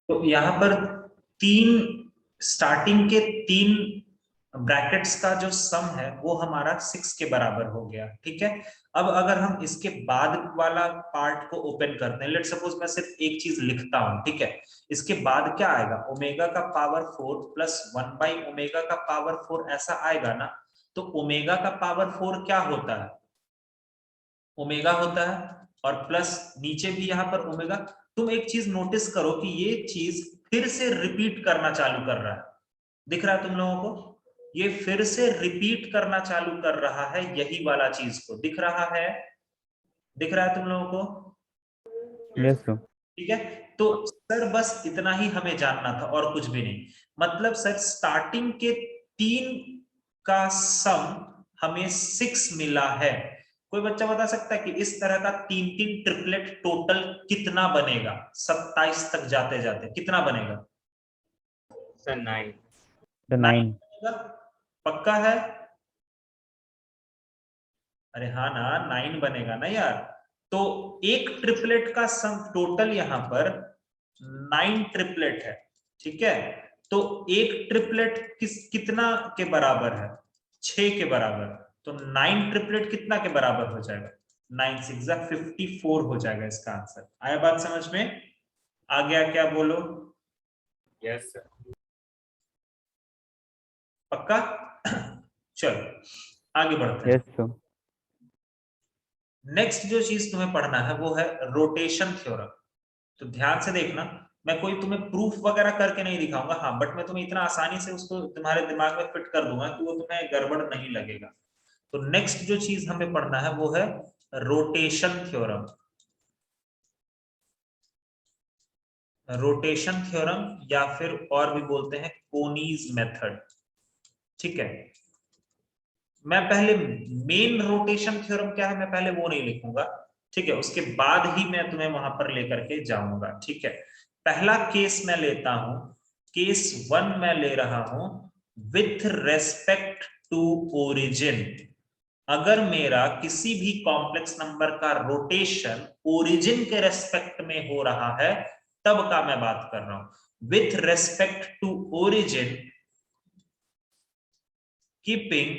तो यहाँ पर तीन स्टार्टिंग के तीन ब्रैकेट्स का जो सम है वो हमारा 6 के बराबर हो गया। ठीक है, अब अगर हम इसके बाद वाला पार्ट को ओपन करते हैं, लेट सपोज मैं सिर्फ एक चीज लिखता हूं। ठीक है, इसके बाद क्या आएगा, ओमेगा का पावर 4 प्लस 1 बाई ओमेगा का पावर 4 ऐसा आएगा ना। तो ओमेगा का पावर 4 क्या होता है, ओमेगा होता है, और प्लस नीचे भी यहाँ पर ओमेगा। तुम एक चीज नोटिस करो कि ये चीज फिर से रिपीट करना चालू कर रहा है, दिख रहा है तुम लोगों को, ये फिर से रिपीट करना चालू कर रहा है, यही वाला चीज को दिख रहा है, दिख रहा है तुम लोगों को। Yes sir. ठीक है, तो सर बस इतना ही हमें जानना था और कुछ भी नहीं। मतलब सर स्टार्टिंग के तीन का सम हमें 6 मिला है। कोई बच्चा बता सकता है कि इस तरह का तीन तीन ट्रिपलेट टोटल कितना बनेगा, 27 तक जाते जाते कितना बनेगा? सर 9। 9। पक्का है? अरे हाँ ना, 9 बनेगा ना यार। तो एक ट्रिपलेट का सम टोटल यहाँ पर 9 ट्रिपलेट है। ठीक है, तो एक ट्रिपलेट कितना के बराबर है? 6 के बराबर। तो 9 ट्रिपलेट कितना के बराबर हो जाएगा? 9 6 54 हो जाएगा इसका आंसर। आया बात समझ में? आ गया क्या, बोलो? Yes sir. पक्का? चलो आगे बढ़ते हैं। Yes sir. नेक्स्ट जो चीज तुम्हें पढ़ना है वो है रोटेशन थ्योरम। तो ध्यान से देखना, मैं कोई तुम्हें प्रूफ वगैरह करके नहीं दिखाऊंगा, हाँ, बट मैं तुम्हें इतना आसानी से उसको तुम्हारे दिमाग में फिट कर दूंगा कि वो तुम्हें गड़बड़ नहीं लगेगा। तो नेक्स्ट जो चीज हमें पढ़ना है वो है रोटेशन थ्योरम। रोटेशन थ्योरम या फिर और भी बोलते हैं कोनीज मेथड। ठीक है, मैं पहले मेन रोटेशन थ्योरम क्या है मैं पहले वो नहीं लिखूंगा। ठीक है, उसके बाद ही मैं तुम्हें वहां पर लेकर के जाऊंगा। ठीक है, पहला केस मैं लेता हूं, केस 1 मैं ले रहा हूं, विथ रेस्पेक्ट टू ओरिजिन। अगर मेरा किसी भी कॉम्प्लेक्स नंबर का रोटेशन ओरिजिन के रेस्पेक्ट में हो रहा है, तब का मैं बात कर रहा हूं। With respect to origin, keeping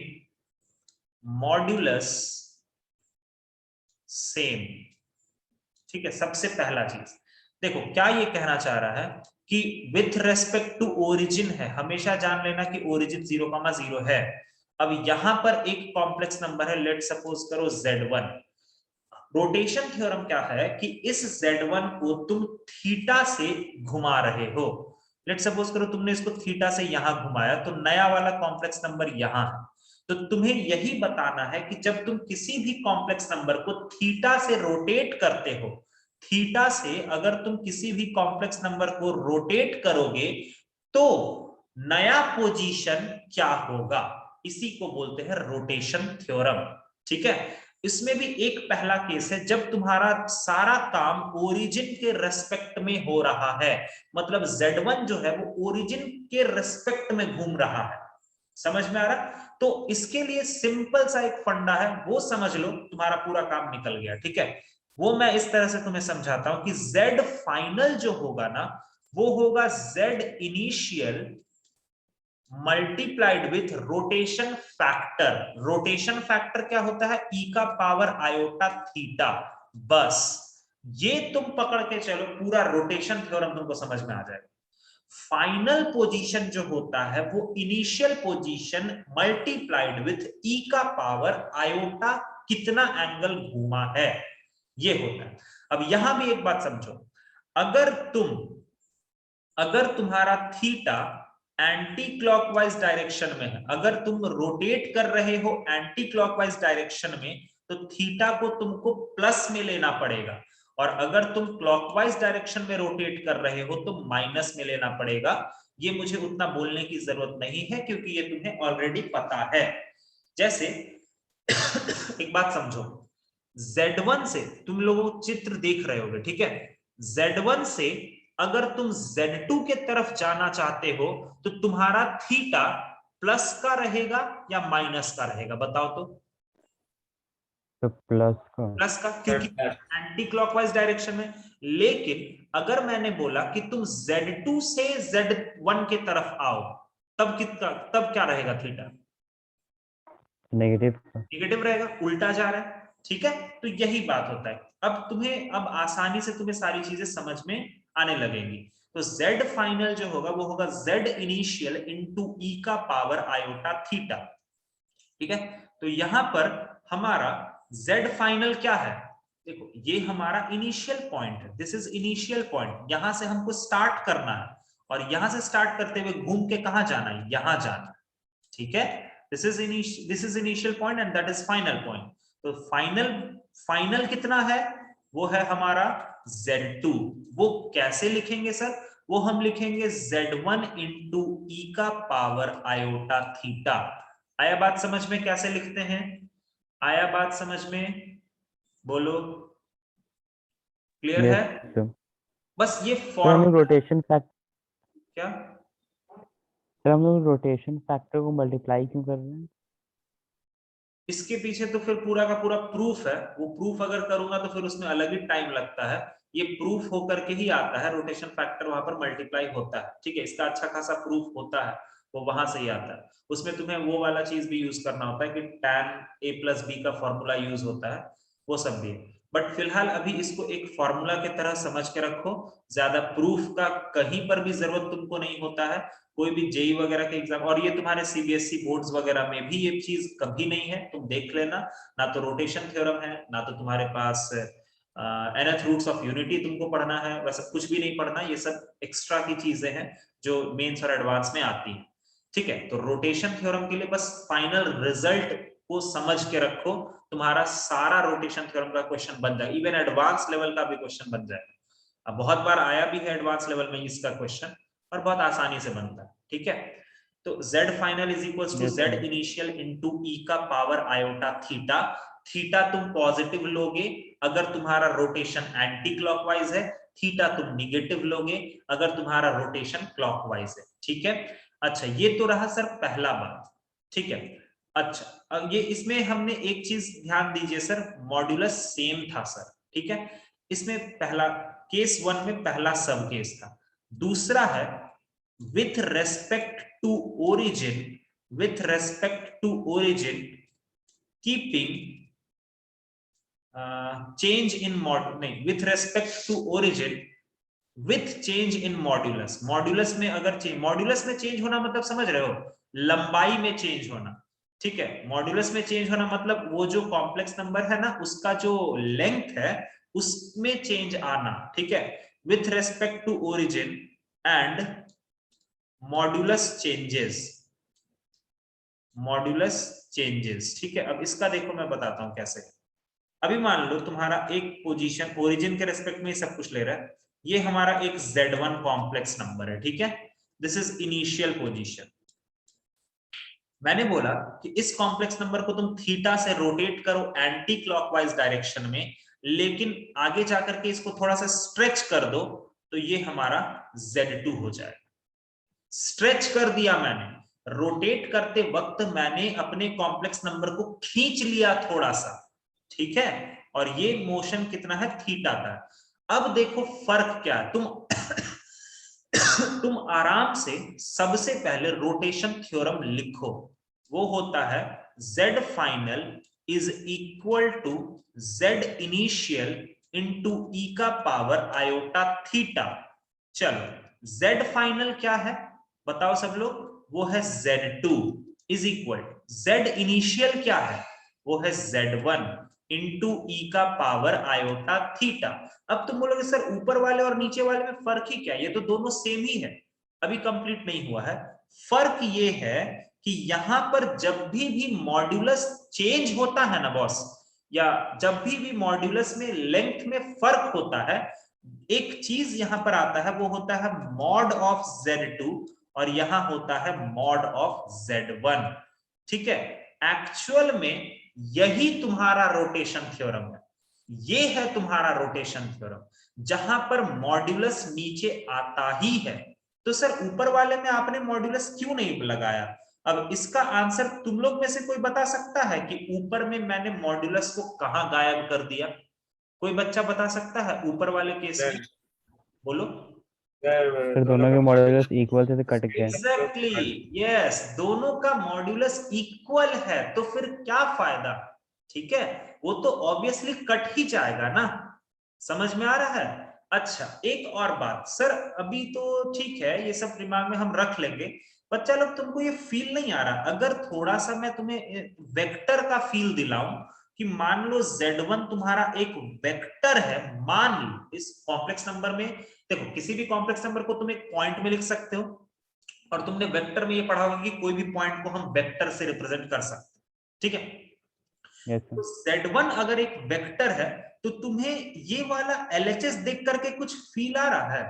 modulus same. ठीक है, सबसे पहला चीज देखो क्या ये कहना चाह रहा है कि विथ रेस्पेक्ट टू ओरिजिन है, हमेशा जान लेना कि ओरिजिन 0,0 है। अब यहां पर एक कॉम्प्लेक्स नंबर है, लेट सपोज करो Z1। रोटेशन थ्योरम क्या है कि इस Z1 को तुम थीटा से घुमा रहे हो। लेट सपोज करो तुमने इसको थीटा से यहां घुमाया, तो नया वाला कॉम्प्लेक्स नंबर यहां है। तो तुम्हें यही बताना है कि जब तुम किसी भी कॉम्प्लेक्स नंबर को थीटा से रोटेट करते हो, थीटा से अगर तुम किसी भी कॉम्प्लेक्स नंबर को रोटेट करोगे तो नया पोजीशन क्या होगा, इसी को बोलते हैं रोटेशन थ्योरम। ठीक है, इसमें भी एक पहला केस है जब तुम्हारा सारा काम ओरिजिन के रेस्पेक्ट में हो रहा है, मतलब Z1 जो है वो ओरिजिन के रेस्पेक्ट में घूम रहा है। समझ में आ रहा? तो इसके लिए सिंपल सा एक फंडा है, वो समझ लो, तुम्हारा पूरा काम निकल गया। ठीक है, वो मैं इस तरह से तुम्हें समझाता हूं कि Z फाइनल जो होगा ना, वो होगा Z initial multiplied with rotation factor. Rotation factor क्या होता है? ई का पावर आयोटा थीटा। बस ये तुम पकड़ के चलो, पूरा रोटेशन थ्योरम तुमको समझ में आ जाएगा। फाइनल पोजीशन जो होता है वो इनिशियल पोजीशन मल्टीप्लाइड विथ ई का पावर आयोटा कितना एंगल घूमा है, ये होता है। अब यहां भी एक बात समझो, अगर तुम्हारा थीटा एंटी क्लॉकवाइज डायरेक्शन में है, अगर तुम रोटेट कर रहे हो एंटी क्लॉकवाइज डायरेक्शन में, तो थीटा को तुमको प्लस में लेना पड़ेगा, और अगर तुम क्लॉकवाइज डायरेक्शन में रोटेट कर रहे हो तो माइनस में लेना पड़ेगा। ये मुझे उतना बोलने की जरूरत नहीं है क्योंकि ये तुम्हें ऑलरेडी पता है। जैसे एक बात समझो, Z1 से तुम लोग चित्र देख रहे होगे, ठीक है, Z1 से अगर तुम Z2 के तरफ जाना चाहते हो तो तुम्हारा थीटा प्लस का रहेगा या माइनस का रहेगा, बताओ तो। तो प्लस का प्लस का, क्योंकि एंटी क्लॉकवाइज डायरेक्शन में। लेकिन अगर मैंने बोला कि तुम Z2 से Z1 के तरफ आओ, तब क्या रहेगा थीटा? नेगेटिव का। नेगेटिव रहेगा, उल्टा जा रहा है। ठीक है, तो यही बात होता है। अब आसानी से तुम्हें सारी चीजें समझ में आने लगेंगी। तो Z फाइनल जो होगा वो होगा Z इनिशियल इंटू E का पावर आयोटा थीटा। ठीक है, तो यहां पर हमारा Z फाइनल क्या है? देखो, ये हमारा इनिशियल पॉइंट है, दिस इज इनिशियल पॉइंट। यहां से हमको स्टार्ट करना है, और यहां से स्टार्ट करते हुए घूम के कहां जाना है? यहां जाना है। ठीक है, this is initial point and that is final point. तो फाइनल कितना है? वो है हमारा Z2। वो कैसे लिखेंगे सर? वो हम लिखेंगे Z1 इंटू ई का पावर आयोटा थीटा। आया बात समझ में? कैसे लिखते हैं? आया बात समझ में? बोलो, क्लियर है? सर बस ये हम लोग फॉर्मूला रोटेशन फैक्टर क्या, सर हम लोग रोटेशन फैक्टर को मल्टीप्लाई क्यों कर रहे हैं? इसके पीछे तो फिर पूरा का पूरा प्रूफ है। वो प्रूफ अगर करूंगा तो फिर उसमें अलग ही टाइम लगता है। ये प्रूफ होकर के ही आता है, रोटेशन फैक्टर वहां पर मल्टीप्लाई होता है। ठीक है, इसका अच्छा खासा प्रूफ होता है, वो वहां से ही आता है। उसमें तुम्हें वो वाला चीज भी यूज करना होता है कि tan a प्लस बी का फॉर्मूला यूज होता है, वो सब भी है। बट फिलहाल अभी इसको एक फॉर्मूला की तरह समझ के रखो। ज्यादा प्रूफ का कहीं पर भी जरूरत तुमको नहीं होता है। कोई भी जेई वगैरह के एग्जाम, और ये तुम्हारे सीबीएसई बोर्ड्स वगैरह में भी ये चीज कभी नहीं है, तुम देख लेना। ना तो रोटेशन थ्योरम है, ना तो तुम्हारे पास nth रूट्स ऑफ यूनिटी तुमको पढ़ना है, वैसा कुछ भी नहीं पढ़ना। ये सब एक्स्ट्रा की चीजें हैं जो मेंस और एडवांस में आती हैं। ठीक है, तो रोटेशन थ्योरम के लिए बस फाइनल रिजल्ट को समझ के रखो, तुम्हारा सारा रोटेशन थ्योरम का क्वेश्चन बन जाए, इवन एडवांस लेवल का भी क्वेश्चन बन जाएगा। अब बहुत बार आया भी है एडवांस लेवल में इसका क्वेश्चन, और बहुत आसानी से बनता है। ठीक है, तो Z final is equal to Z initial into E का पावर आयोटा थीटा। थीटा तुम पॉजिटिव लोगे अगर तुम्हारा रोटेशन एंटी क्लॉकवाइज है, थीटा तुम निगेटिव लोगे अगर तुम्हारा रोटेशन क्लॉकवाइज है। ठीक है, अच्छा ये तो रहा सर पहला बात। ठीक है, अच्छा अब ये इसमें हमने एक चीज ध्यान दीजिए सर, मॉड्यूलस सेम था सर। ठीक है, इसमें पहला केस 1 में पहला सब केस था। दूसरा है with respect to origin, keeping change in नहीं, with respect to origin with change in modulus। Modulus में अगर मॉड्यूलस में चेंज होना मतलब समझ रहे हो, लंबाई में चेंज होना। ठीक है, मॉड्यूलस में चेंज होना मतलब वो जो कॉम्प्लेक्स नंबर है ना, उसका जो लेंथ है उसमें चेंज आना। ठीक है, with respect to origin and modulus changes. ठीक है, अब इसका देखो मैं बताता हूं कैसे। अभी मान लो तुम्हारा एक पोजीशन ओरिजिन के रेस्पेक्ट में सब कुछ ले रहा है, ये हमारा एक Z1 कॉम्प्लेक्स नंबर है। ठीक है, दिस इज इनिशियल पोजीशन। मैंने बोला कि इस कॉम्प्लेक्स नंबर को तुम थीटा से रोटेट करो एंटी क्लॉकवाइज डायरेक्शन में, लेकिन आगे जाकर के इसको थोड़ा सा स्ट्रेच कर दो तो ये हमारा Z2 हो जाएगा। स्ट्रेच कर दिया मैंने, रोटेट करते वक्त मैंने अपने कॉम्प्लेक्स नंबर को खींच लिया थोड़ा सा। ठीक है, और ये मोशन कितना है? थीटा का। अब देखो फर्क क्या है, तुम आराम से सबसे पहले रोटेशन थ्योरम लिखो। वो होता है Z final is equal to Z initial into E का पावर आयोटा थीटा। चलो Z फाइनल क्या है बताओ सब लोग? वो है Z2 is equal Z initial क्या है? वो है Z1 इंटू E का पावर आयोटा थीटा। अब तुम बोलोगे सर ऊपर वाले और नीचे वाले में फर्क ही क्या? ये तो दोनों सेम ही है, अभी कंप्लीट नहीं हुआ है। फर्क ये है कि यहां पर जब भी मॉड्यूलस चेंज होता है ना बॉस, या जब भी मॉड्यूलस में लेंथ में फर्क होता है, एक चीज यहां पर आता है, वो होता है मॉड ऑफ Z2, और यहां होता है मॉड ऑफ Z1। ठीक है, एक्चुअल में यही तुम्हारा रोटेशन थ्योरम है। ये है तुम्हारा रोटेशन थ्योरम, जहां पर मॉड्यूलस नीचे आता ही है। तो सर ऊपर वाले में आपने मॉड्यूलस क्यों नहीं लगाया? अब इसका आंसर तुम लोग में से कोई बता सकता है कि ऊपर में मैंने मॉड्यूलस को कहां गायब कर दिया? कोई बच्चा बता सकता है ऊपर वाले केस में? बोलो। सर दोनों के मॉड्यूलस इक्वल थे तो कट गए। एग्जैक्टली, यस, दोनों का मॉड्यूलस इक्वल है तो फिर क्या फायदा? ठीक है, वो तो ऑब्वियसली कट ही जाएगा ना। समझ में आ रहा है? अच्छा, एक और बात सर, अभी तो ठीक है, ये सब दिमाग में हम रख लेंगे। बच्चा लोग, तुमको ये फील नहीं आ रहा, अगर थोड़ा सा मैं तुम्हें वेक्टर का फील दिलाऊं कि मान लो Z1 तुम्हारा एक वेक्टर है, मान लो इस कॉम्प्लेक्स नंबर में, देखो किसी भी कॉम्प्लेक्स नंबर को तुम एक पॉइंट में लिख सकते हो, और तुमने वेक्टर में ये पढ़ा होगा कि कोई भी पॉइंट को हम वेक्टर से रिप्रेजेंट कर सकते हैं, ठीक है? Yes sir. तो Z1 अगर एक वेक्टर है तो तुम्हें ये वाला LHS देख करके कुछ फील आ रहा है?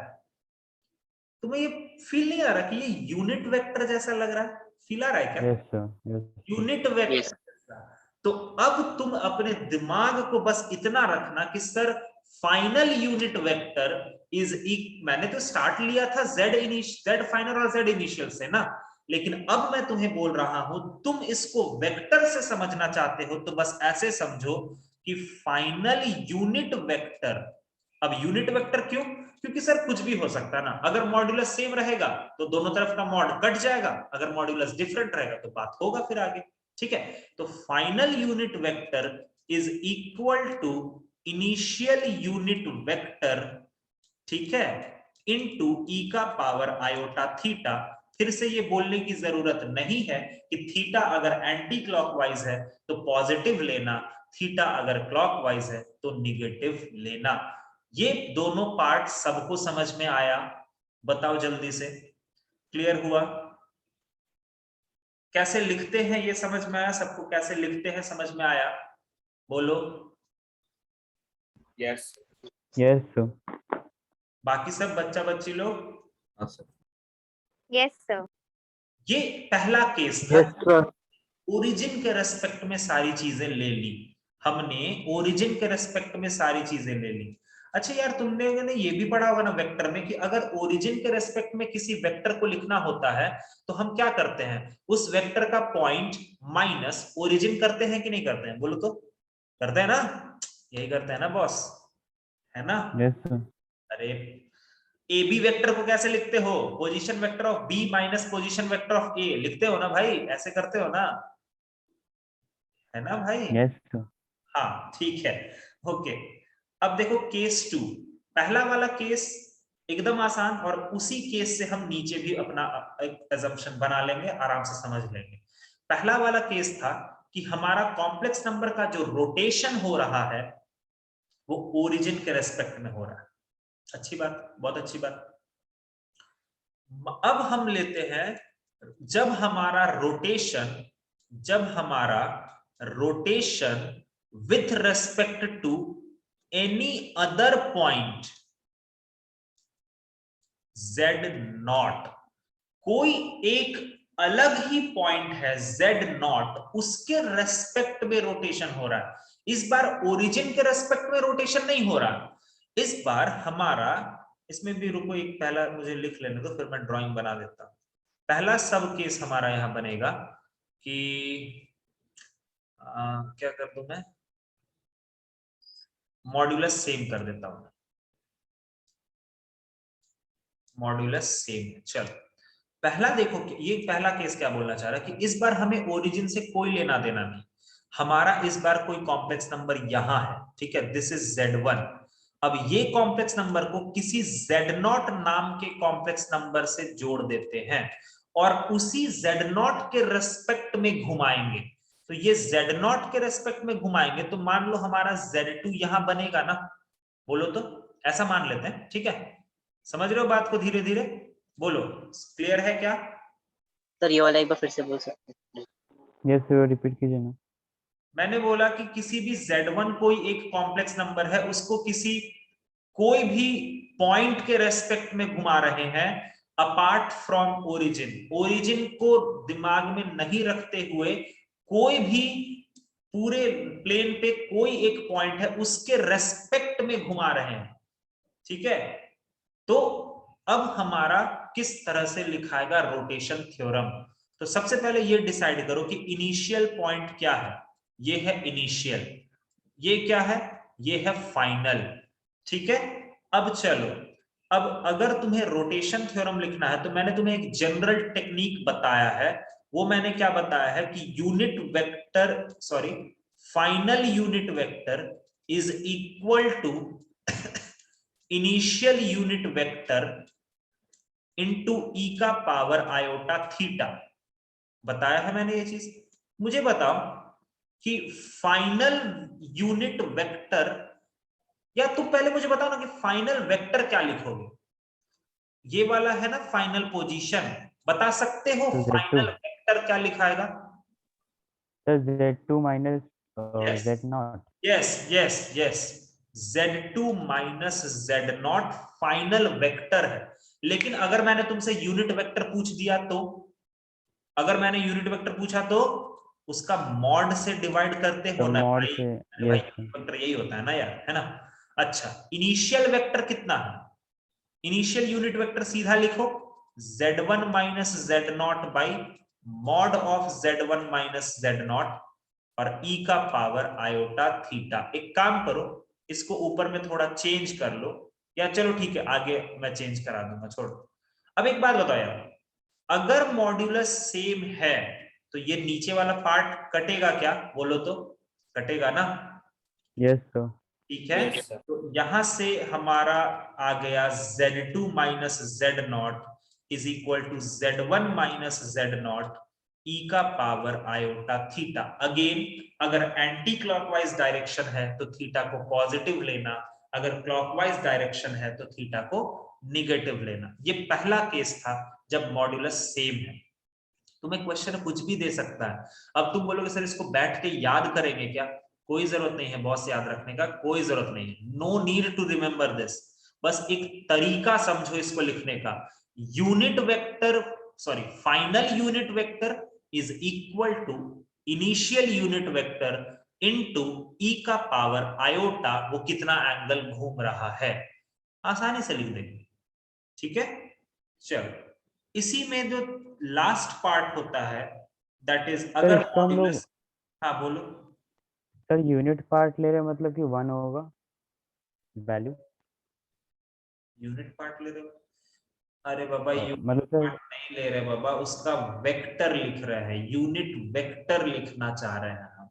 तुम्हें ये फील नहीं आ रहा कि ये यूनिट वेक्टर जैसा लग रहा है? फील आ रहा है क्या? Yes sir. Yes unit vector. तो अब तुम अपने दिमाग को बस इतना रखना कि sir final unit vector is मैंने तो स्टार्ट लिया था Z फाइनल और Z इनिशियल से ना, लेकिन अब मैं तुम्हें बोल रहा हूं, तुम इसको वेक्टर से समझना चाहते हो तो बस ऐसे समझो कि फाइनल यूनिट वेक्टर। अब यूनिट वेक्टर क्यों? क्योंकि सर कुछ भी हो सकता है ना, अगर मॉड्यूलस सेम रहेगा तो दोनों तरफ का मॉड कट जाएगा, अगर मॉड्यूलस डिफरेंट रहेगा तो बात होगा फिर आगे, ठीक है? तो final unit vector is equal to initial unit vector, ठीक है, इनटू ई का पावर आयोटा थीटा। फिर से ये बोलने की जरूरत नहीं है कि थीटा अगर एंटी क्लॉकवाइज है तो पॉजिटिव लेना, थीटा अगर क्लॉकवाइज है तो निगेटिव लेना। ये दोनों पार्ट सबको समझ में आया? बताओ जल्दी से, क्लियर हुआ? कैसे लिखते हैं ये समझ में आया सबको? कैसे लिखते हैं समझ में आया? बोलो। Yes yes sir. बाकी सब बच्चा बच्ची लोग? Yes sir. ये पहला केस था। Yes sir. ओरिजिन के रेस्पेक्ट में सारी चीजें ले ली हमने, ओरिजिन के रेस्पेक्ट में सारी चीजें ले ली। अच्छा यार, तुमने ने ये भी पढ़ा होगा ना वेक्टर में कि अगर ओरिजिन के रेस्पेक्ट में किसी वेक्टर को लिखना होता है तो हम क्या करते हैं? उस वेक्टर का पॉइंट माइनस ओरिजिन करते हैं कि नहीं करते हैं? बोलो तो। करते हैं ना? यही करते हैं ना बॉस, है ना? Yes sir. अरे, ए बी वेक्टर को कैसे लिखते हो? Position vector of B minus position vector of A लिखते हो ना भाई, ऐसे करते हो ना, है ना भाई? Yes sir. हाँ ठीक है, ओके। अब देखो केस 2, पहला वाला केस एकदम आसान, और उसी केस से हम नीचे भी अपना एक assumption बना लेंगे, आराम से समझ लेंगे। पहला वाला केस था कि हमारा कॉम्प्लेक्स नंबर का जो रोटेशन हो रहा है वो ओरिजिन के रेस्पेक्ट में हो रहा है। अच्छी बात, बहुत अच्छी बात। अब हम लेते हैं, जब हमारा rotation with respect to any other point Z0, कोई एक अलग ही पॉइंट है Z0, उसके रेस्पेक्ट में रोटेशन हो रहा है। इस बार ओरिजिन के रेस्पेक्ट में रोटेशन नहीं हो रहा, इस बार हमारा, इसमें भी रुको, एक पहला मुझे लिख लेने दो फिर मैं ड्राइंग बना देता हूं। पहला सब केस हमारा यहां बनेगा कि क्या कर दूं मैं, मॉड्यूलस सेम कर देता हूं, मॉड्यूलस सेम है। चलो पहला देखो, ये पहला केस क्या बोलना चाह रहा है कि इस बार हमें ओरिजिन से कोई लेना देना नहीं, हमारा इस बार कोई कॉम्प्लेक्स नंबर यहां है, ठीक है, दिस इज Z1। अब ये कॉम्प्लेक्स नंबर को किसी Z0 नाम के कॉम्प्लेक्स नंबर से जोड़ देते हैं और उसी Z0 के रेस्पेक्ट में घुमाएंगे। तो ये Z0 के रेस्पेक्ट में घुमाएंगे तो मान लो हमारा Z2 यहां बनेगा ना, बोलो तो, ऐसा मान लेते हैं, ठीक है? समझ रहे हो बात को? धीरे धीरे बोलो, क्लियर है क्या? सर ये वाला एक बार फिर से बोल सकते हैं? यस सर, रिपीट कीजिए ना। मैंने बोला कि किसी भी Z1 कोई एक कॉम्प्लेक्स नंबर है, उसको किसी कोई भी पॉइंट के रेस्पेक्ट में घुमा रहे हैं अपार्ट फ्रॉम ओरिजिन, ओरिजिन को दिमाग में नहीं रखते हुए कोई भी पूरे प्लेन पे कोई एक पॉइंट है उसके रेस्पेक्ट में घुमा रहे हैं, ठीक है? तो अब हमारा किस तरह से लिखाएगा रोटेशन थ्योरम? तो सबसे पहले ये डिसाइड करो कि इनिशियल पॉइंट क्या है। ये है इनिशियल, ये क्या है, ये है फाइनल। ठीक है, अब चलो, अब अगर तुम्हें रोटेशन थ्योरम लिखना है तो मैंने तुम्हें एक जनरल टेक्निक बताया है। वो मैंने क्या बताया है कि unit vector, sorry, final unit vector is equal to initial unit vector into e का पावर आयोटा थीटा। बताया है मैंने ये चीज। मुझे बताओ कि फाइनल यूनिट वेक्टर, या तुम पहले मुझे बताओ ना कि फाइनल वेक्टर क्या लिखोगे। ये वाला है ना फाइनल पोजीशन, बता सकते हो तो Z2 फाइनल वेक्टर क्या लिखाएगा? Sir Z2 minus Yes. Z0। Yes yes yes, Z2 minus Z0 final vector है। लेकिन अगर मैंने तुमसे यूनिट वेक्टर पूछ दिया तो, अगर मैंने यूनिट वेक्टर पूछा तो उसका मॉड से डिवाइड करते हो तो ना मॉड भाई। से, भाई यस यूनिट वेक्टर यही होता है ना यार, है ना। अच्छा, इनिशियल वेक्टर कितना है? इनिशियल यूनिट वेक्टर सीधा लिखो Z1 minus Z0 by mod of Z1 minus Z0 और e का पावर आयोटा थीटा। एक काम करो, इसको ऊपर में थोड़ा चेंज कर लो, या चलो ठीक है आगे मैं चेंज करा दूंगा, छोड़ो। अब एक बात बताओ यार, अगर मॉड्यूलस सेम है तो ये नीचे वाला पार्ट कटेगा क्या? बोलो तो, कटेगा ना? Yes sir. ठीक है, Yes, sir. तो यहां से हमारा आ गया Z2 minus Z0 is equal to Z1 minus Z0 e का पावर आयोटा थीटा। अगेन, अगर एंटी क्लॉकवाइज डायरेक्शन है तो थीटा को पॉजिटिव लेना, अगर क्लॉकवाइज डायरेक्शन है तो थीटा को निगेटिव लेना। ये पहला केस था जब मॉड्यूलस सेम है। तुम्हें क्वेश्चन कुछ भी दे सकता है। अब तुम बोलोगे सर इसको बैठ के याद करेंगे क्या? कोई जरूरत नहीं है बॉस, याद रखने का कोई जरूरत नहीं है। No need to remember this, बस एक तरीका समझो इसको लिखने का। Unit vector, sorry, final unit vector is equal to initial unit vector into e का पावर आयोटा, वो कितना एंगल घूम रहा है, आसानी से लिख देंगे। ठीक है, चलो इसी में जो लास्ट पार्ट होता है दैट इज, सर अगर इसको हम लोग, मॉड्यूलस, हाँ बोलो। सर यूनिट पार्ट ले रहे हैं मतलब कि 1 होगा वैल्यू। यूनिट पार्ट ले रहे हो? अरे बाबा यूनिट मतलब सर, पार्ट नहीं ले रहे बाबा, उसका वेक्टर लिख रहे हैं, यूनिट वेक्टर लिखना चाह रहे हैं हम।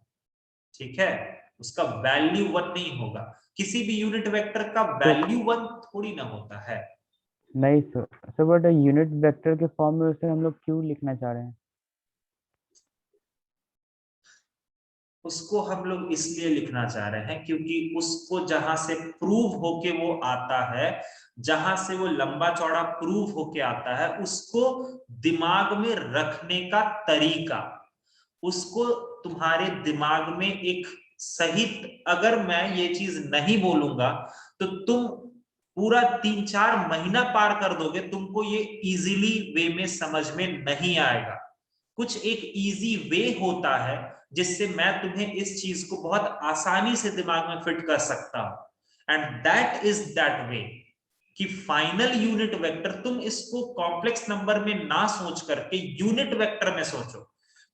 ठीक है, उसका वैल्यू 1 नहीं होगा, किसी भी यूनिट वेक्टर का तो वैल्यू 1 थोड़ी ना होता है। नहीं sir, sir but unit vector के फॉर्म में उसे हम लोग क्यों लिखना चाह रहे हैं? उसको हम लोग इसलिए लिखना चाह रहे हैं क्योंकि उसको जहां से प्रूव होके वो आता है, जहां से वो लंबा चौड़ा प्रूव होके आता है, उसको दिमाग में रखने का तरीका, उसको तुम्हारे दिमाग में एक सही, अगर मैं ये चीज नहीं बोलूंगा तो तुम पूरा 3-4 महीना पार कर दोगे, तुमको ये इजीली वे में समझ में नहीं आएगा। कुछ एक इजी वे होता है जिससे मैं तुम्हें इस चीज को बहुत आसानी से दिमाग में फिट कर सकता हूं, and that is that way कि फाइनल यूनिट वेक्टर, तुम इसको कॉम्प्लेक्स नंबर में ना सोच करके यूनिट वेक्टर में सोचो,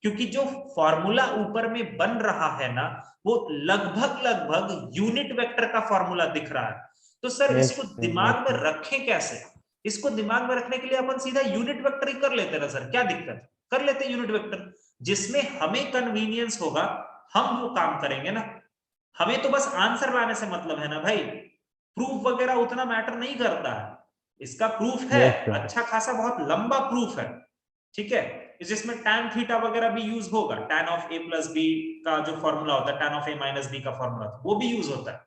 क्योंकि जो फॉर्मूला ऊपर में बन रहा है ना, वो लगभग लगभग यूनिट वेक्टर का फॉर्मूला दिख रहा है। तो सर यस इसको सर, दिमाग यस में सर। रखें कैसे? इसको दिमाग में रखने के लिए अपन सीधा यूनिट वेक्टर ही कर लेते ना सर, क्या दिक्कत है? कर लेते यूनिट वेक्टर, जिसमें हमें कन्वीनियंस होगा हम वो काम करेंगे ना। हमें तो बस आंसर लाने से मतलब है ना भाई, प्रूफ वगैरह उतना मैटर नहीं करता है। इसका प्रूफ है यस सर। अच्छा खासा, बहुत लंबा प्रूफ है। ठीक है, जिसमें tan थीटा वगैरह भी यूज होगा, tan of a plus B का जो फॉर्मूला होता है, tan of a minus B का फॉर्मूला, वो भी यूज होता है।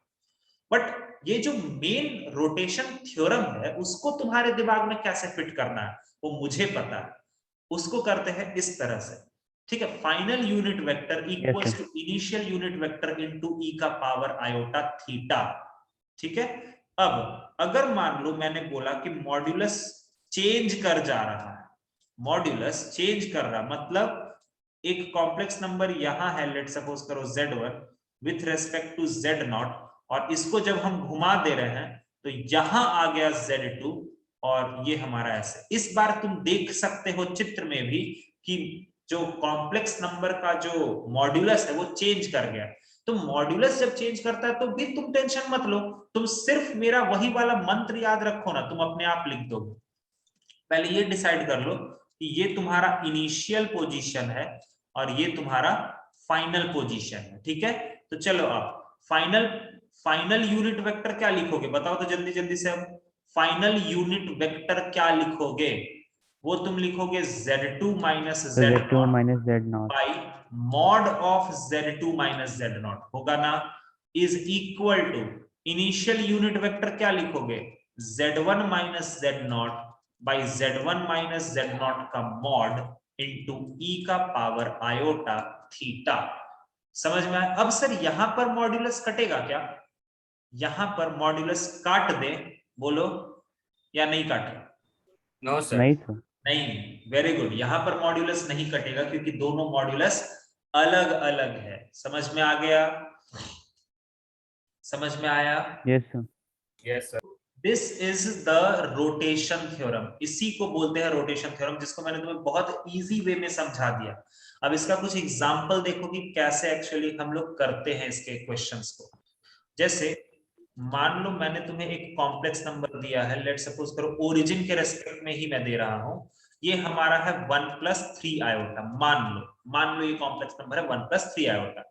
बट ये जो मेन रोटेशन थ्योरम है उसको तुम्हारे दिमाग में कैसे फिट करना है वो मुझे पता है, उसको करते हैं इस तरह से। ठीक है, final unit vector equals to initial unit vector into e का पावर आयोटा थीटा। ठीक है, अब अगर मान लो मैंने बोला कि मॉड्यूलस चेंज कर जा रहा है, मॉड्यूलस चेंज कर रहा मतलब एक कॉम्प्लेक्स नंबर यहां है, लेट सपोज करो Z1 with respect to Z0, और इसको जब हम घुमा दे रहे हैं तो यहां आ गया Z2 और ये हमारा ऐसे। इस बार तुम देख सकते हो चित्र में भी कि जो कॉम्प्लेक्स नंबर का जो मॉड्यूलस है वो चेंज कर गया। तो मॉड्यूलस जब चेंज करता है तो भी तुम टेंशन मत लो, तुम सिर्फ मेरा वही वाला मंत्र याद रखो ना, तुम अपने आप लिख दोगे। पहले ये डिसाइड कर लो कि ये तुम्हारा इनिशियल पोजीशन है और ये तुम्हारा फाइनल पोजीशन है, ठीक है। तो चलो आप फाइनल यूनिट वेक्टर क्या लिखोगे बताओ तो जल्दी जल्दी से। अब फाइनल यूनिट वेक्टर क्या लिखोगे? वो तुम लिखोगे Z2 minus Z2 minus Z0 by mod of Z2 minus Z0 होगा ना, is equal to initial unit vector क्या लिखोगे? Z1 minus Z0 by Z1 minus Z0 का मॉड इंटू e का पावर आयोटा थीटा। समझ में आया? अब सर यहां पर मॉड्यूलस कटेगा क्या? यहां पर मॉड्यूलस काट दे, बोलो या नहीं काटे? No, sir. नहीं सर, नहीं, वेरी गुड। यहां पर मॉड्यूलस नहीं कटेगा क्योंकि दोनों मॉड्यूलस अलग अलग है। समझ में आ गया? समझ में आया? Yes sir, Yes, sir. This is the rotation theorem, इसी को बोलते हैं रोटेशन थ्योरम, जिसको मैंने तुम्हें बहुत इजी वे में समझा दिया। अब इसका कुछ एग्जांपल देखो कि कैसे एक्चुअली हम लोग करते हैं इसके क्वेश्चंस को। जैसे मान लो मैंने तुम्हें एक कॉम्प्लेक्स नंबर दिया है, लेट सपोज करो ओरिजिन के रेस्पेक्ट में ही मैं दे रहा हूं, ये हमारा है 1 + 3 आयोटा। मान लो ये कॉम्प्लेक्स नंबर है 1 + 3 आयोटा।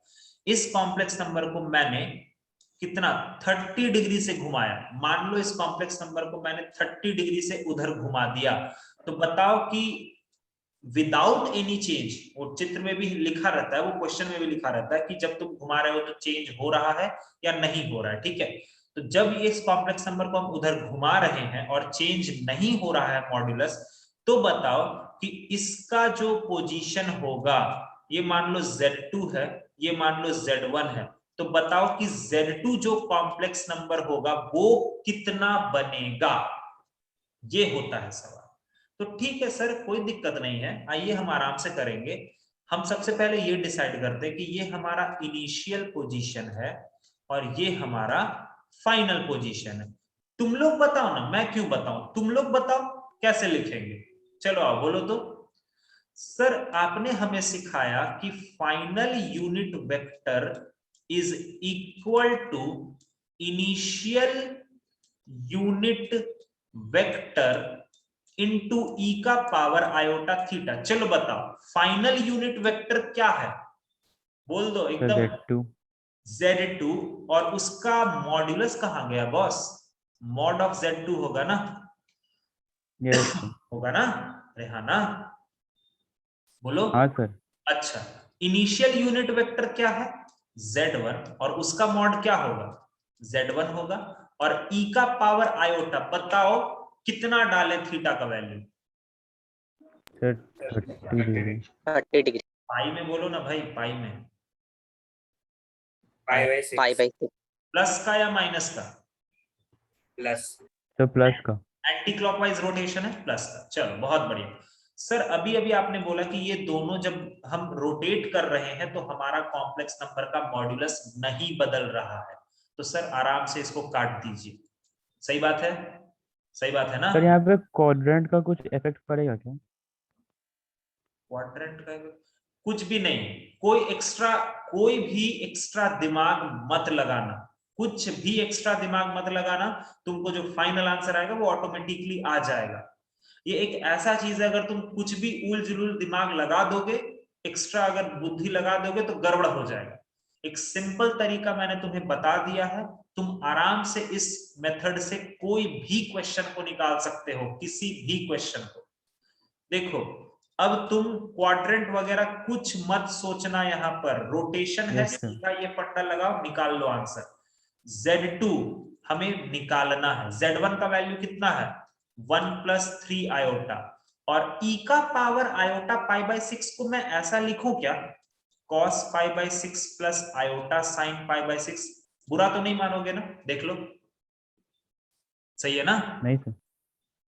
इस कॉम्प्लेक्स नंबर को मैंने कितना 30 डिग्री से घुमाया। मान लो इस कॉम्प्लेक्स नंबर को मैंने 30 डिग्री से उधर घुमा दिया, तो बताओ कि विदाउट एनी चेंज, वो चित्र में भी लिखा रहता है, वो क्वेश्चन में भी लिखा रहता है कि जब तुम घुमा रहे हो तो चेंज हो रहा है या नहीं हो रहा है, ठीक है। तो जब ये इस कॉम्प्लेक्स नंबर को हम उधर घुमा रहे हैं और चेंज नहीं हो रहा है मॉड्यूलस, तो बताओ कि इसका जो पोजीशन होगा, ये मान लो Z2 है, ये मान लो Z1 है, तो बताओ कि Z2 जो कॉम्प्लेक्स नंबर होगा वो कितना बनेगा? ये होता है सवाल। तो ठीक है सर, कोई दिक्कत नहीं है, आइए हम आराम से करेंगे। हम सबसे पहले ये डिसाइड करते हैं कि ये हमारा इनिशियल पोजीशन है और ये हमारा फाइनल पोजीशन है। तुम लोग बताओ ना, मैं क्यों बताऊं, तुम लोग बताओ कैसे लिखेंगे। चलो आओ बोलो तो। सर आपने हमें सिखाया कि final unit vector is equal to initial unit vector into e का पावर आयोटा थीटा। चलो बताओ फाइनल यूनिट वेक्टर क्या है, बोल दो एकदम। Z2 Z2 और उसका मॉड्यूलस कहां गया बॉस? मॉड ऑफ Z2 होगा ना? यस सर, होगा ना? अरे हाँ ना, बोलो। हाँ सर, अच्छा, इनिशियल यूनिट वेक्टर क्या है? Z1 और उसका मॉड क्या होगा? Z1 होगा। और e का पावर आयोटा बताओ कितना डालें थीटा का value? Sir 30 degree 30 degree pi में बोलो ना भाई, पाई में। Pi/6 पाई बाई 6 प्लस का या माइनस का? plus. सर प्लस का। एंटी क्लॉकवाइज रोटेशन है, प्लस का। चलो बहुत बढ़िया। सर अभी अभी आपने बोला कि ये दोनों जब हम रोटेट कर रहे हैं तो हमारा कॉम्प्लेक्स नंबर का मॉड्यूलस नहीं बदल रहा है, तो सर आराम से इसको काट दीजिए। सही बात है? सही बात है ना? सर यहाँ पे क्वाड्रेंट का कुछ इफेक्ट पड़ेगा क्या? क्वाड्रेंट का कुछ भी नहीं, कोई भी एक्स्ट्रा दिमाग मत लगाना, कुछ भी एक्स्ट्रा दिमाग मत लगाना। तुमको जो फाइनल आंसर आएगा वो ऑटोमेटिकली आ जाएगा। ये एक ऐसा चीज है, अगर तुम कुछ भी उल जुलूल दिमाग लगा दोगे, एक्स्ट्रा अगर बुद्धि लगा दोगे तो गड़बड़ हो जाएगा। एक सिंपल तरीका मैंने तुम्हें बता दिया है, तुम आराम से इस मेथड से कोई भी क्वेश्चन को निकाल सकते हो, किसी भी क्वेश्चन को। देखो अब तुम क्वाड्रेंट वगैरह कुछ मत सोचना, यहां पर रोटेशन है, Yes, sir. सीधा ये फंडा लगाओ, निकाल लो आंसर। Z2 हमें निकालना है, Z1 का वैल्यू कितना है? 1 + 3 आयोटा, और e का पावर आयोटा π/6 को मैं ऐसा लिखूं क्या? cos π/6 plus iota sin π/6। बुरा तो नहीं मानोगे ना? देख लो, सही है ना? नहीं सर,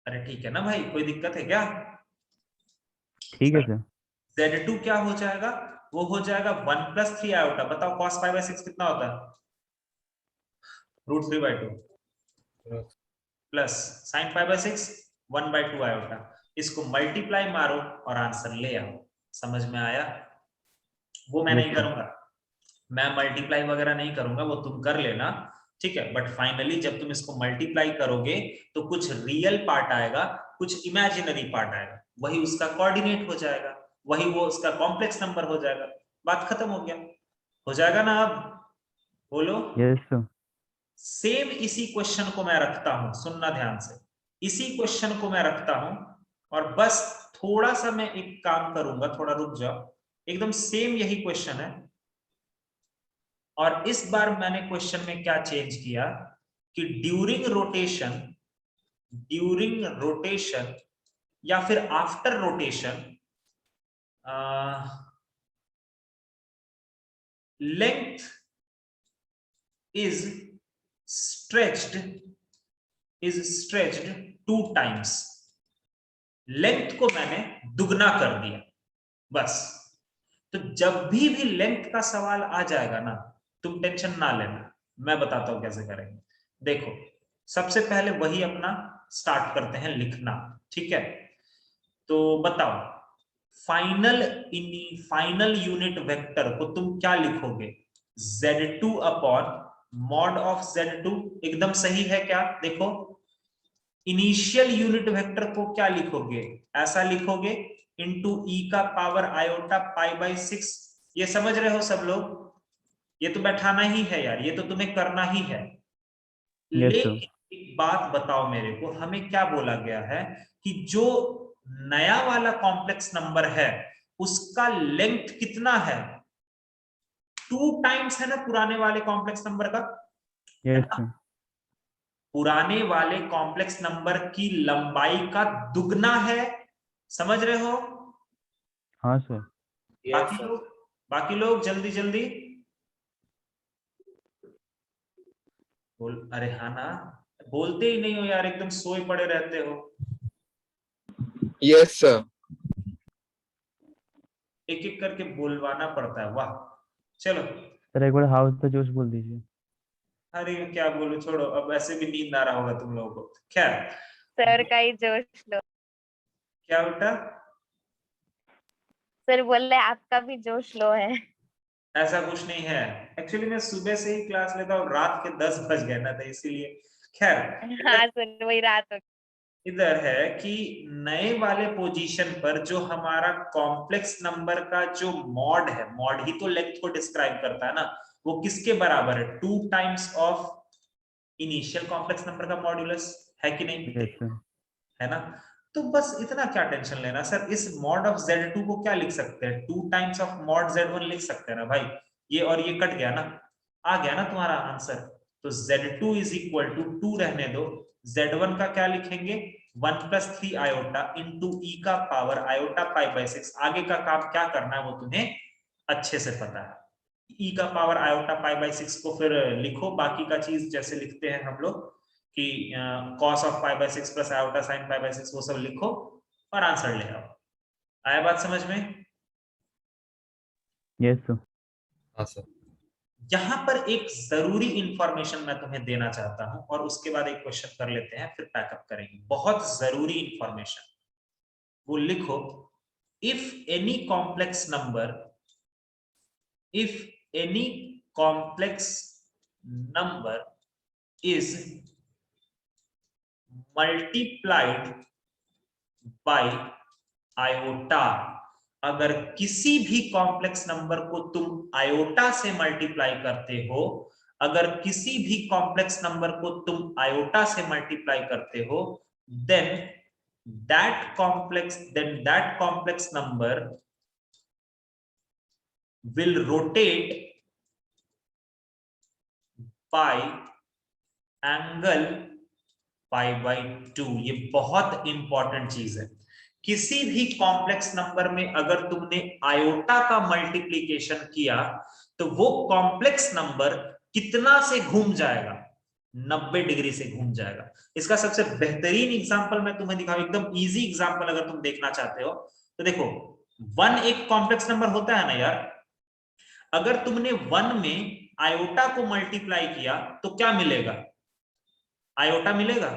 अरे ठीक है ना भाई, कोई दिक्कत है क्या? ठीक है सर। Z2 क्या हो जाएगा? वो हो जाएगा 1 + 3 आयोटा। बताओ cos π/6 कितना होता है? √3/2 प्लस sin π/6 1/2 आयोटा। इसको मल्टीप्लाई मारो और आंसर ले आओ। समझ में आया? वो मैं नहीं करूंगा, मैं मल्टीप्लाई वगैरह नहीं करूंगा, वो तुम कर लेना, ठीक है। बट फाइनली जब तुम इसको मल्टीप्लाई करोगे तो कुछ रियल पार्ट आएगा, कुछ इमेजिनरी पार्ट आएगा, वही उसका कोऑर्डिनेट हो जाएगा, वही वो उसका कॉम्प्लेक्स नंबर हो जाएगा। बात खत्म हो गया, हो जाएगा ना? अब बोलो। Yes sir. सेम इसी क्वेश्चन को मैं रखता हूं, सुनना ध्यान से, इसी क्वेश्चन को मैं रखता हूं और बस थोड़ा सा मैं एक काम करूंगा, थोड़ा रुक जाओ, एकदम सेम यही क्वेश्चन है। और इस बार मैंने क्वेश्चन में क्या चेंज किया कि ड्यूरिंग रोटेशन या फिर after rotation length is stretched 2 times। Length को मैंने दुगना कर दिया बस। तो जब भी लेंथ का सवाल आ जाएगा ना, तुम टेंशन ना लेना, मैं बताता हूं कैसे करेंगे। देखो सबसे पहले वही अपना स्टार्ट करते हैं लिखना, ठीक है। तो बताओ फाइनल यूनिट वेक्टर को तुम क्या लिखोगे? Z2 upon mod of Z2, एकदम सही है क्या? देखो इनिशियल यूनिट वेक्टर को क्या लिखोगे? ऐसा लिखोगे इनटू ई का पावर आयोटा पाई बाई 6। ये समझ रहे हो सब लोग? ये तो बैठाना ही है यार, ये तो तुम्हें करना ही है। लेकिन एक बात बताओ मेरे को, हमें क्या बोला गया है कि जो नया वाला कॉम्प्लेक्स नंबर है उसका लेंथ कितना है? 2 टाइम्स है ना पुराने वाले कॉम्प्लेक्स नंबर का। Yes sir. पुराने वाले कॉम्प्लेक्स नंबर की लंबाई का दुगना है, समझ रहे हो? हाँ सर। बाकी लोग जल्दी जल्दी बोल। अरे हाँ ना, बोलते ही नहीं हो यार, एकदम सोए पड़े रहते हो। Yes sir. एक एक करके बोलवाना पड़ता है, वाह। चलो सर एक बार हाउस द जोश बोल दीजिए। अरे क्या बोलूं, छोड़ो, अब ऐसे भी नींद आ रहा होगा तुम लोगों को। खैर सर का ही जोश लो। क्या बेटा? सर बोल रहे आपका भी जोश लो है। ऐसा कुछ नहीं है, एक्चुअली मैं सुबह से ही क्लास लेता हूँ, रात के 10 बज गए ना, तो इसीलिए। खैर हाँ सर वही रात हो। इधर है कि नए वाले पोजीशन पर जो हमारा कॉम्प्लेक्स नंबर का जो मॉड है, मॉड ही तो लेंथ को डिस्क्राइब करता है ना, वो किसके बराबर है? 2 times of initial complex number का मॉड्यूलस, है कि नहीं? Yes sir. है ना? तो बस इतना क्या टेंशन लेना सर, इस मॉड ऑफ Z2 को क्या लिख सकते हैं? 2 टाइम्स ऑफ मॉड Z1 लिख सकते हैं ना भाई। ये और ये कट गया ना, आ गया ना तुम्हारा आंसर। तो Z2 इज इक्वल टू 2 रहने दो, Z1 का क्या लिखेंगे? 1 + 3 आयोटा इंटू ई का पावर आयोटा पाई बाई 6। आगे का काम क्या करना है वो तुम्हें अच्छे से पता है। ई का पावर आयोटा पाई बाई 6 को फिर लिखो, बाकी का चीज जैसे लिखते हैं हम लोग कि cos of pi by 6 plus iota sine pi by 6, वो सब लिखो और आंसर ले आओ। आया बात समझ में? Yes sir. हाँ सर। यहां पर एक जरूरी इंफॉर्मेशन मैं तुम्हें देना चाहता हूं और उसके बाद एक क्वेश्चन कर लेते हैं, फिर पैकअप करेंगे। बहुत जरूरी इंफॉर्मेशन, वो लिखो, if any complex number is multiplied by iota, अगर किसी भी कॉम्प्लेक्स नंबर को तुम आयोटा से मल्टीप्लाई करते हो, अगर किसी भी कॉम्प्लेक्स नंबर को तुम आयोटा से मल्टीप्लाई करते हो, then that complex number will rotate by angle pi by 2। ये बहुत इंपॉर्टेंट चीज है। किसी भी कॉम्प्लेक्स नंबर में अगर तुमने आयोटा का मल्टीप्लीकेशन किया तो वो कॉम्प्लेक्स नंबर कितना से घूम जाएगा? 90 डिग्री से घूम जाएगा। इसका सबसे बेहतरीन एग्जांपल मैं तुम्हें दिखाऊं, एकदम इजी एग्जांपल अगर तुम देखना चाहते हो तो देखो 1 एक कॉम्प्लेक्स नंबर होता है ना यार, अगर तुमने 1 में आयोटा को मल्टीप्लाई किया तो क्या मिलेगा? आयोटा मिलेगा।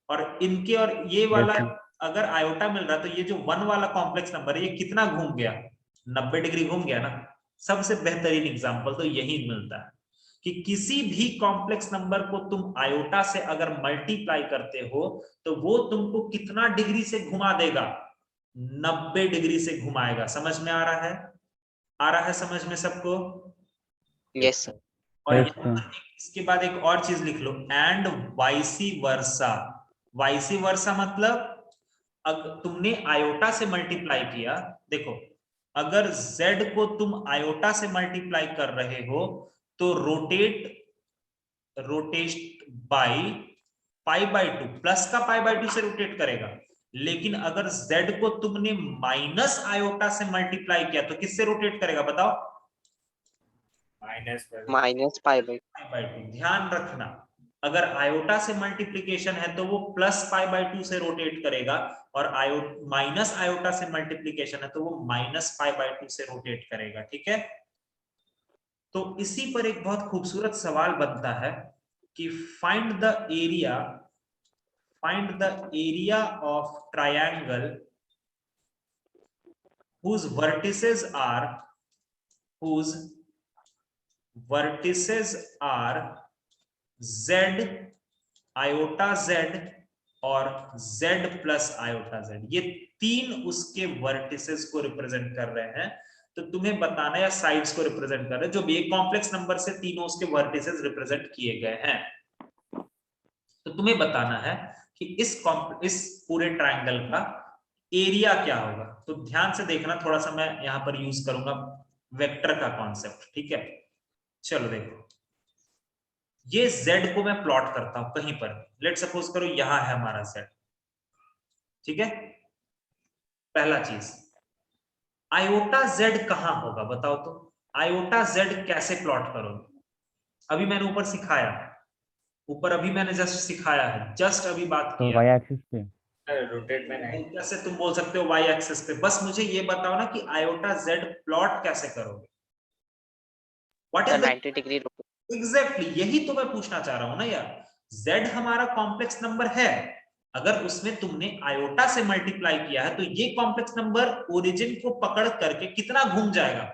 और इनके और ये वाला अगर आयोटा मिल रहा है तो ये जो 1 वाला कॉम्प्लेक्स नंबर है ये कितना घूम गया, 90 डिग्री घूम गया ना। सबसे बेहतरीन एग्जांपल तो यही मिलता है कि किसी भी कॉम्प्लेक्स नंबर को तुम आयोटा से अगर मल्टीप्लाई करते हो तो वो तुमको कितना डिग्री से घुमा देगा, 90 डिग्री से घुमाएगा। समझ में आ रहा है समझ में सबको? Yes sir. और Yes, यहाँ पर इसके बाद एक और चीज लिख लो, एंड वाइसी वर्सा। वाइसी वर्सा मतलब अगर तुमने आयोटा से मल्टीप्लाई किया, देखो अगर z को तुम आयोटा से मल्टीप्लाई कर रहे हो तो रोटेट बाई π/2, प्लस का π/2 से रोटेट करेगा। लेकिन अगर z को तुमने माइनस आयोटा से मल्टीप्लाई किया तो किससे रोटेट करेगा बताओ? माइनस π/2। π/2। ध्यान रखना, अगर आयोटा से मल्टीप्लीकेशन है तो वो प्लस π/2 से रोटेट करेगा, और माइनस आयोटा से मल्टीप्लीकेशन है तो वो माइनस π/2 से रोटेट करेगा। ठीक है, तो इसी पर एक बहुत खूबसूरत सवाल बनता है कि find the area of triangle whose vertices are z, iota z और z प्लस iota z। ये तीन उसके वर्टिसेस को रिप्रेजेंट कर रहे हैं। तो तुम्हें बताना, या साइड्स को रिप्रेजेंट कर रहे हैं, जो भी एक कॉम्प्लेक्स नंबर से तीनों उसके वर्टिसेस रिप्रेजेंट किए गए हैं। तो तुम्हें बताना है कि इस पूरे ट्रायंगल का एरिया क्या होगा। तो ध्यान से देखना, थोड़ा सा मैं यहां पर यूज करूंगा वेक्टर का कॉन्सेप्ट। ठीक है, चलो देखो, ये z को मैं प्लॉट करता हूं कहीं पर, लेट सपोज करो यहां है हमारा z। ठीक है, पहला चीज आयोटा z कहां होगा बताओ तो, आयोटा z कैसे प्लॉट करोगे? अभी मैंने ऊपर सिखाया, अभी मैंने जस्ट सिखाया है, जस्ट अभी बात तो किया। y एक्सिस पे रोटेट में नहीं। कैसे तुम बोल सकते हो y एक्सिस पे? बस मुझे ये बताओ ना कि आयोटा z प्लॉट कैसे करोगे? व्हाट इज 90 डिग्री एग्जैक्टली, यही तो मैं पूछना चाह रहा हूं ना यार। z हमारा कॉम्प्लेक्स नंबर है, अगर उसमें तुमने आयोटा से मल्टीप्लाई किया है तो ये कॉम्प्लेक्स नंबर ओरिजिन को पकड़ करके कितना घूम जाएगा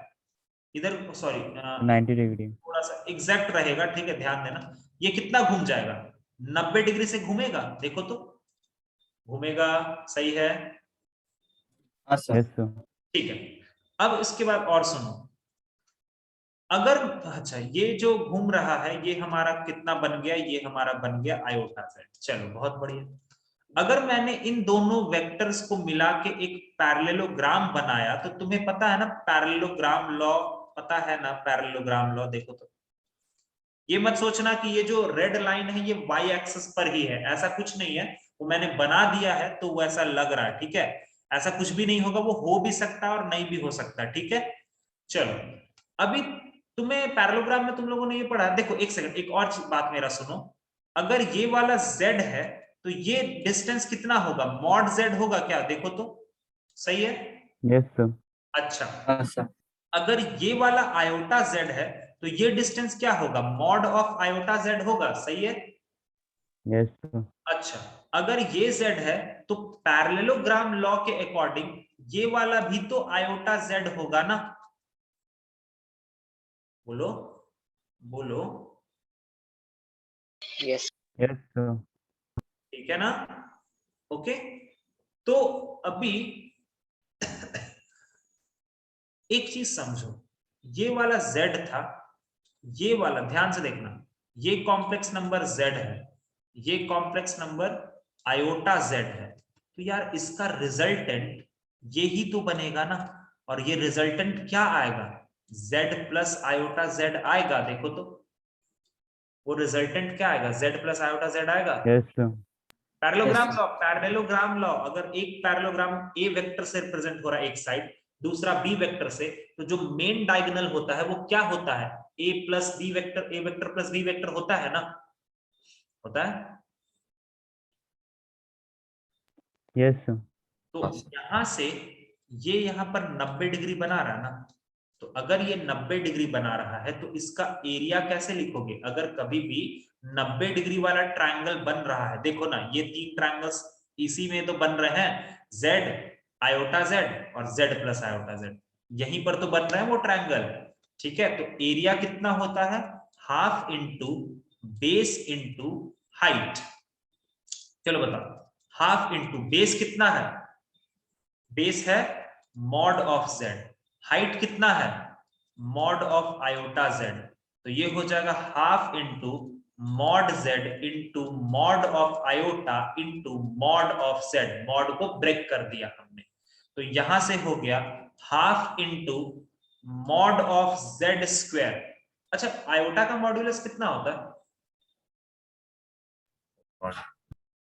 इधर, सॉरी 90 डिग्री। थोड़ा सा एग्जैक्ट रहेगा। ठीक है, ध्यान देना, ये कितना घूम जाएगा? 90 डिग्री से घूमेगा, देखो तो घूमेगा, सही है? Yes sir. ठीक है, अब इसके बाद और सुनो, अगर अच्छा ये जो घूम रहा है ये हमारा कितना बन गया, ये हमारा बन गया आयोटा z। चलो बहुत बढ़िया। अगर मैंने इन दोनों वेक्टर्स को मिला के एक पैरेललोग्राम बनाया तो तुम्हें पता है ना पैरेललोग्राम लॉ, पता है ना पैरेललोग्राम लॉ? देखो तो ये मत सोचना कि ये जो रेड लाइन है ये y एक्सिस पर ही है, ऐसा कुछ नहीं है, वो मैंने बना दिया है तो वो ऐसा लग रहा है। ठीक है, ऐसा कुछ भी नहीं होगा, वो हो भी सकता है और नहीं भी हो सकता। ठीक है, चलो अभी तुम्हें पैरेललोग्राम में तुम लोगों ने ये पढ़ा, देखो एक सेकंड, एक और बात मेरा सुनो, अगर ये वाला z है तो ये डिस्टेंस कितना होगा, मॉड z होगा क्या? देखो तो, सही है? Yes sir. अच्छा, अगर ये वाला आयोटा z है तो ये डिस्टेंस क्या होगा, मॉड ऑफ आयोटा z होगा, सही है? Yes sir. अच्छा, अगर ये z है तो पैरेललोग्राम लॉ के अकॉर्डिंग ये वाला भी तो आयोटा z होगा ना? बोलो बोलो। Yes yes sir. ठीक है ना? ओके, तो अभी एक चीज समझो, ये वाला z था, ये वाला ध्यान से देखना, ये कॉम्प्लेक्स नंबर z है, ये कॉम्प्लेक्स नंबर आयोटा z है, तो यार इसका रिजल्टेंट ये ही तो बनेगा ना। और ये रिजल्टेंट क्या आएगा, z प्लस आयोटा z आएगा। देखो तो वो रिजल्टेंट क्या आएगा, z प्लस आयोटा z आएगा। Yes sir. पैरेललोग्राम लॉ, अगर एक पैरेललोग्राम a वेक्टर से रिप्रेजेंट हो रहा है एक साइड, दूसरा b वेक्टर से, तो जो मेन डायगोनल होता है वो क्या होता है, a plus b vector, a vector plus b vector होता है ना, होता है? Yes sir. तो यहां से ये यहां पर 90 डिग्री बना रहा है ना, तो अगर ये 90 डिग्री बना रहा है तो इसका एरिया कैसे लिखोगे? अगर कभी भी 90 डिग्री वाला ट्रायंगल बन रहा है, देखो ना ये तीन ट्रायंगल्स इसी में तो बन रहे हैं z आयोटा z और z प्लस आयोटा z, यहीं पर तो बन रहा है वो ट्रायंगल। ठीक है, तो एरिया कितना होता है, half into base into height. चलो बताओ, हाफ इंटू बेस कितना है, बेस है मॉड ऑफ z, हाइट कितना है मॉड ऑफ आयोटा z, तो ये हो जाएगा half into mod z into mod of iota into mod of z, mod को ब्रेक कर दिया हमने, तो यहां से हो गया half into mod of z square. अच्छा, आयोटा का मॉड्यूलस कितना होता है,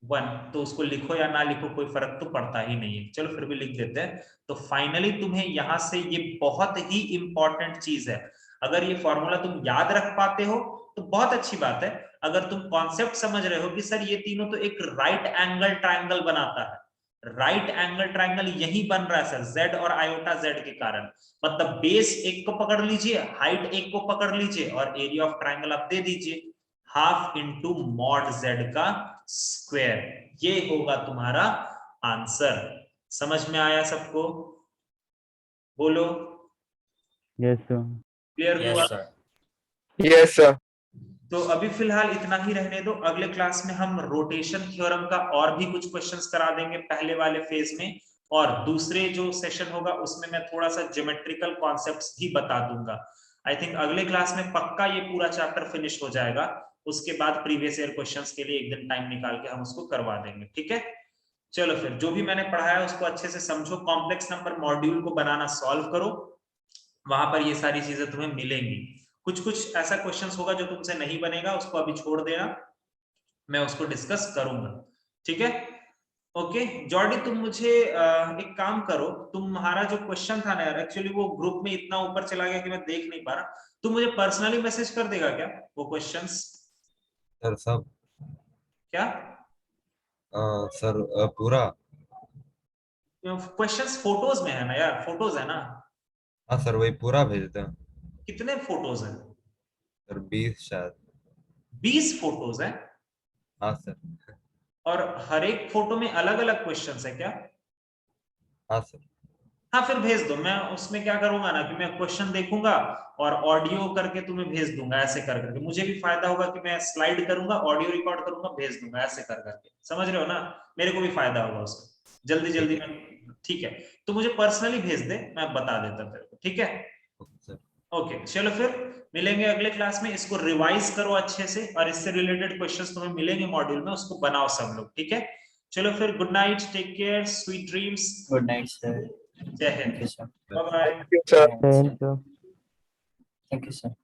1, तो उसको लिखो या ना लिखो कोई फर्क तो पड़ता ही नहीं है, चलो फिर भी लिख देते हैं। तो फाइनली तुम्हें यहां से ये बहुत ही इंपॉर्टेंट चीज है, अगर ये फॉर्मूला तुम याद रख पाते हो तो बहुत अच्छी बात है। अगर तुम कॉन्सेप्ट समझ रहे हो कि सर ये तीनों तो एक राइट एंगल ट्रायंगल बनाता है, राइट एंगल ट्रायंगल यही बन रहा है सर z और आयोटा z के कारण, मतलब बेस एक को पकड़ लीजिए, हाइट एक को पकड़ लीजिए और एरिया ऑफ ट्रायंगल आप दे दीजिए हाफ इंटू मॉड z का स्क्वायर, ये होगा तुम्हारा आंसर। समझ में आया सबको, बोलो यस सर। क्लियर हुआ? Yes, sir. Yes sir. तो अभी फिलहाल इतना ही रहने दो, अगले क्लास में हम रोटेशन थ्योरम का और भी कुछ क्वेश्चंस करा देंगे पहले वाले फेज में, और दूसरे जो सेशन होगा उसमें मैं थोड़ा सा ज्योमेट्रिकल कॉन्सेप्ट्स भी बता दूंगा। आई थिंक अगले क्लास में पक्का ये पूरा चैप्टर फिनिश हो जाएगा, उसके बाद प्रीवियस ईयर क्वेश्चंस के लिए एक दिन टाइम निकाल के हम उसको करवा देंगे। ठीक है, चलो फिर जो भी मैंने पढ़ाया उसको अच्छे से समझो, कॉम्प्लेक्स नंबर मॉड्यूल को बनाना सॉल्व करो, वहां पर ये सारी चीजें तुम्हें मिलेंगी। कुछ कुछ ऐसा क्वेश्चंस होगा जो तुमसे नहीं बनेगा, उसको अभी छोड़ देना, मैं उसको डिस्कस करूंगा। ठीक है, ओके जॉर्डी, तुम मुझे एक काम करो, तुम्हारा जो क्वेश्चन था ना यार, एक्चुअली वो ग्रुप में इतना ऊपर चला गया कि मैं देख नहीं पा रहा, तुम मुझे पर्सनली मैसेज कर देगा क्या वो क्वेश्चंस? सर सब क्या सर पूरा? क्वेश्चंस फोटोज में है ना यार, फोटोज है ना? हाँ सर वही पूरा भेज दें। कितने फोटोज हैं? सर 20 शायद। 20 फोटोज हैं? हाँ सर। और हर एक फोटो में अलग अलग क्वेश्चंस है क्या? हाँ सर। हाँ फिर भेज दो, मैं उसमें क्या करूंगा ना कि मैं क्वेश्चन देखूंगा और ऑडियो करके तुम्हें भेज दूंगा, ऐसे कर करके मुझे भी फायदा होगा कि मैं स्लाइड करूंगा, ऑडियो रिकॉर्ड करूंगा, भेज दूंगा, ऐसे कर करके, समझ रहे हो ना, मेरे को भी फायदा होगा उसमें, जल्दी जल्दी में। ठीक है, तो मुझे पर्सनली भेज दे, मैं बता देता तेरे को। ठीक है, सर ओके चलो फिर मिलेंगे अगले क्लास में, इसको रिवाइज करो अच्छे से और इससे रिलेटेड क्वेश्चंस तुम्हें मिलेंगे मॉड्यूल में, उसको बनाओ सब लोग। ठीक है, चलो फिर good night, take care, sweet dreams, Good night, sir. जय हिंद, Thank you, sir. Bye bye. Thank you sir. Thank you, sir.